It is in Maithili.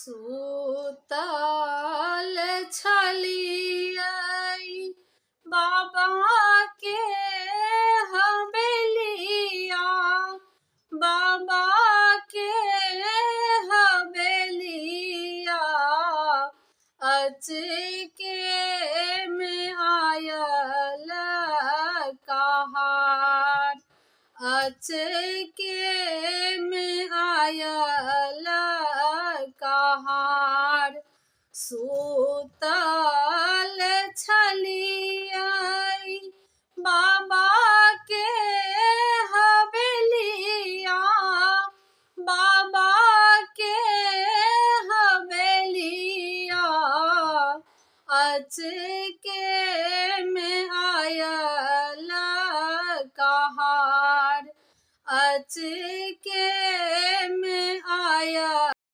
सुतल छलियै बाबा के हवेलिया, बाबा के हवेलिया। अचके में आयल कहार, अचके में आयल कहार। सुतल छलियै बाबा के हवेलिया, बाबा के हवेलिया। अचके में आयल कहार, अचके में आयल